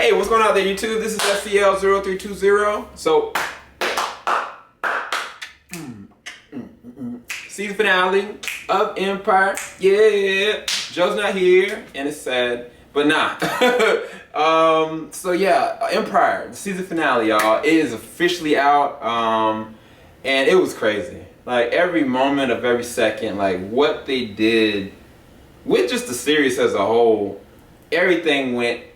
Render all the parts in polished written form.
Hey, what's going on there, YouTube? This is SCL0320. So, season finale of Empire. Yeah, Joe's not here, and it's sad, but nah. So yeah, Empire, the season finale, y'all. It is officially out, and it was crazy. Like every moment of every second, like what they did with just the series as a whole, everything went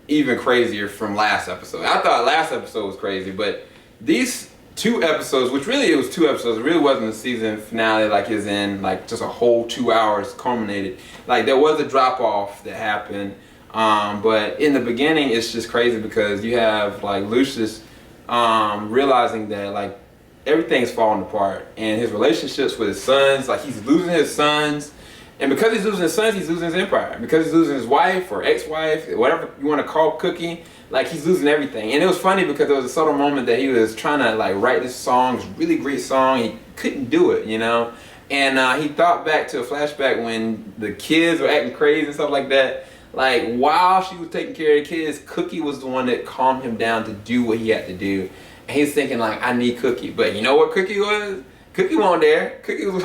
even crazier from last episode. I thought last episode was crazy, but these two episodes, which really it was two episodes, it really wasn't a season finale like is in like just a whole 2 hours culminated. Like there was a drop off that happened, but in the beginning it's just crazy because you have like Lucious realizing that like everything's falling apart and his relationships with his sons, like he's losing his sons. And because he's losing his sons, he's losing his empire. Because he's losing his wife or ex-wife, whatever you want to call Cookie, like he's losing everything. And it was funny because there was a subtle moment that he was trying to like write this song, this really great song. He couldn't do it, you know. And he thought back to a flashback when the kids were acting crazy and stuff like that. Like while she was taking care of the kids, Cookie was the one that calmed him down to do what he had to do. And he's thinking like, I need Cookie. But you know what Cookie was? Cookie wasn't there. Cookie was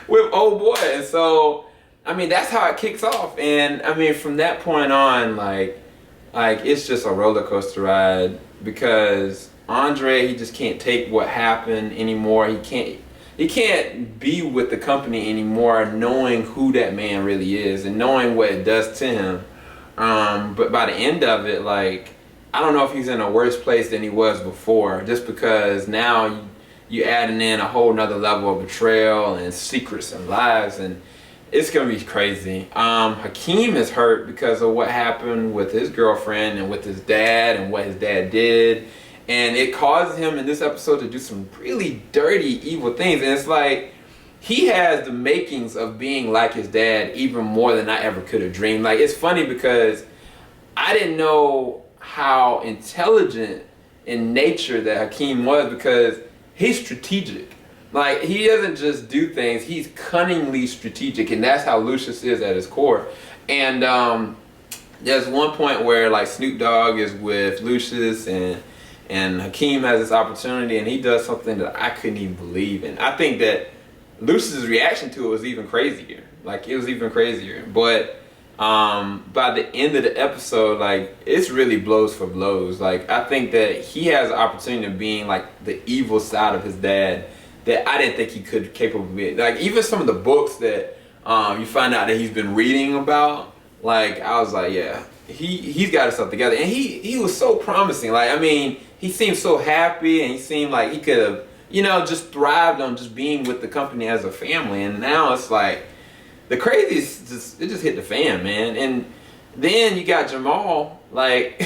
with old boy. And so I mean that's how it kicks off. And I mean from that point on, like it's just a roller coaster ride because Andre, he just can't take what happened anymore. He can't be with the company anymore, knowing who that man really is and knowing what it does to him. But by the end of it, like I don't know if he's in a worse place than he was before, just because now you adding in a whole nother level of betrayal and secrets and lies, and it's gonna be crazy. Hakeem is hurt because of what happened with his girlfriend and with his dad and what his dad did, and it causes him in this episode to do some really dirty, evil things. And it's like he has the makings of being like his dad even more than I ever could have dreamed. Like it's funny because I didn't know how intelligent in nature that Hakeem was, because he's strategic. Like he doesn't just do things, he's cunningly strategic, and that's how Lucious is at his core. And there's one point where like Snoop Dogg is with Lucious and Hakeem has this opportunity and he does something that I couldn't even believe. And I think that Lucious's reaction to it was even crazier. Like it was even crazier. But by the end of the episode, like it's really blows for blows. Like I think that he has an opportunity of being like the evil side of his dad that I didn't think he could capable of being. Like even some of the books that you find out that he's been reading about, like I was like, yeah, he's got himself together. And he was so promising. Like I mean, he seemed so happy and he seemed like he could have, you know, just thrived on just being with the company as a family. And now it's like the crazies it just hit the fan, man. And then you got Jamal, like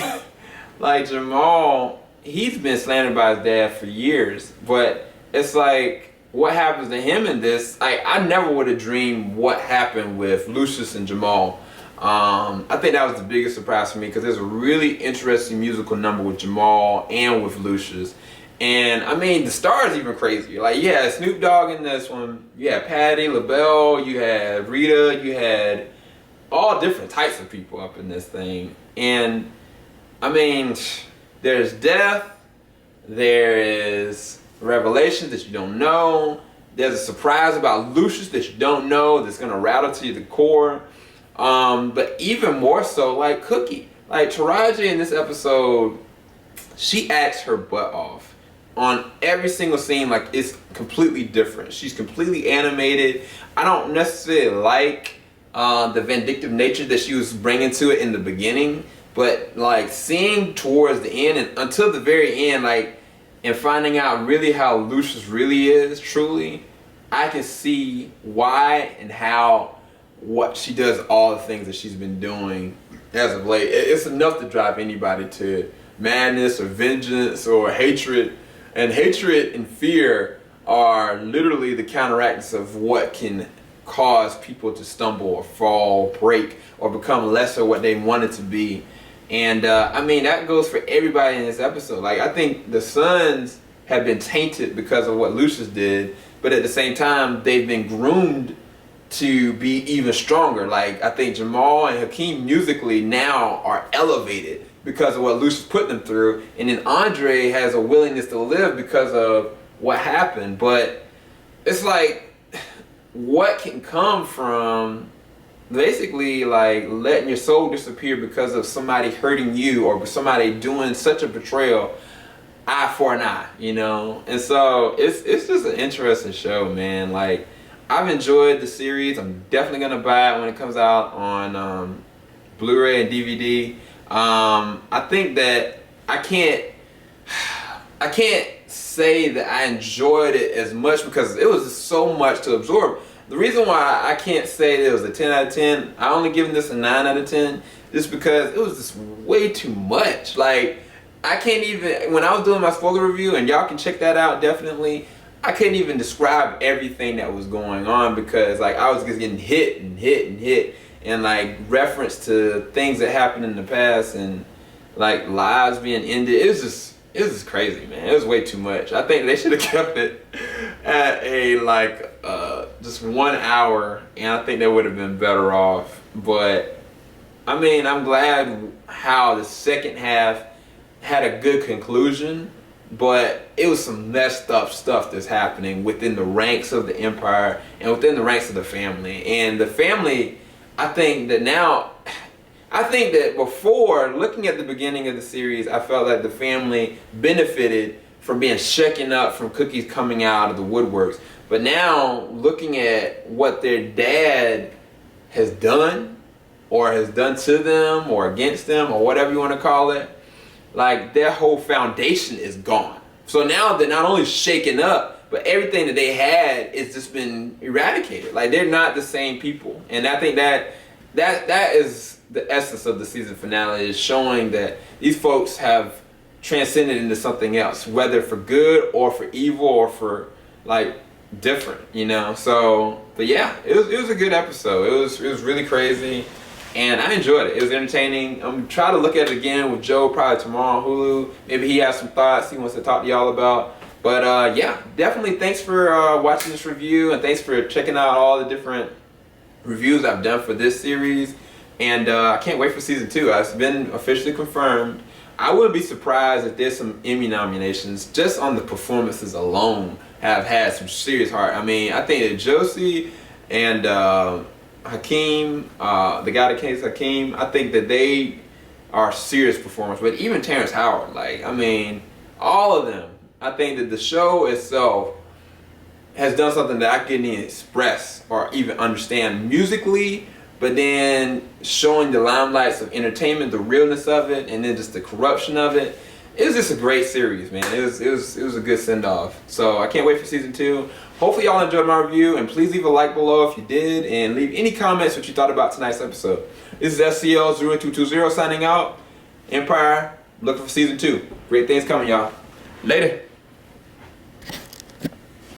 like Jamal, he's been slandered by his dad for years, but it's like what happens to him in this, I never would have dreamed what happened with Lucious and Jamal. I think that was the biggest surprise for me because there's a really interesting musical number with Jamal and with Lucious. And I mean, the stars even crazier. Like you had Snoop Dogg in this one, you had Patty LaBelle, you had Rita, you had all different types of people up in this thing. And I mean, there's death, there is revelations that you don't know, there's a surprise about Lucious that you don't know that's gonna rattle to you the core. But even more so, like Cookie, like Taraji in this episode, she acts her butt off on every single scene. Like it's completely different. She's completely animated. I don't necessarily like the vindictive nature that she was bringing to it in the beginning, but like seeing towards the end and until the very end, like, and finding out really how Lucious really is truly, I can see why and how what she does, all the things that she's been doing as of late. It's enough to drive anybody to madness or vengeance or hatred. And hatred and fear are literally the counteracts of what can cause people to stumble or fall, break, or become less of what they wanted to be. And I mean, that goes for everybody in this episode. Like I think the sons have been tainted because of what Lucious did, but at the same time, they've been groomed to be even stronger. Like, I think Jamal and Hakeem musically now are elevated because of what Lucious put them through, and then Andre has a willingness to live because of what happened. But it's like, what can come from basically like letting your soul disappear because of somebody hurting you or somebody doing such a betrayal, eye for an eye, you know? And so it's just an interesting show, man. Like, I've enjoyed the series. I'm definitely gonna buy it when it comes out on Blu-ray and DVD. I think that I can't say that I enjoyed it as much because it was just so much to absorb. The reason why I can't say that it was a 10 out of 10, I only given this a 9 out of 10, just because it was just way too much. Like, I can't even, when I was doing my spoiler review, and y'all can check that out definitely, I couldn't even describe everything that was going on because like I was just getting hit and hit and hit, and like reference to things that happened in the past and like lives being ended. It was just crazy, man. It was way too much. I think they should have kept it at a like just 1 hour, and I think they would have been better off. But I mean, I'm glad how the second half had a good conclusion, but it was some messed up stuff that's happening within the ranks of the Empire and within the ranks of the family. And the family, I think that before, looking at the beginning of the series, I felt like the family benefited from being shaken up from Cookie's coming out of the woodworks. But now, looking at what their dad has done, or has done to them, or against them, or whatever you want to call it, like their whole foundation is gone. So now they're not only shaken up, but everything that they had is just been eradicated. Like, they're not the same people. And I think that is the essence of the season finale, is showing that these folks have transcended into something else, whether for good or for evil or for like different, you know. So, but yeah, it was a good episode. It was really crazy, and I enjoyed it. It was entertaining. I'm trying to look at it again with Joe probably tomorrow on Hulu. Maybe he has some thoughts he wants to talk to y'all about. But yeah, definitely thanks for watching this review, and thanks for checking out all the different reviews I've done for this series. And I can't wait for season 2. It's been officially confirmed. I wouldn't be surprised if there's some Emmy nominations just on the performances alone have had some serious heart. I mean, I think that Josie and Hakeem, the guy that plays Hakeem, I think that they are serious performers. But even Terrence Howard, like, I mean, all of them. I think that the show itself has done something that I couldn't even express or even understand musically, but then showing the limelights of entertainment, the realness of it, and then just the corruption of it. It was just a great series, man. It was a good send-off. So I can't wait for season 2. Hopefully y'all enjoyed my review, and please leave a like below if you did, and leave any comments what you thought about tonight's episode. This is SCL0220 signing out. Empire, looking for season 2. Great things coming, y'all. Later.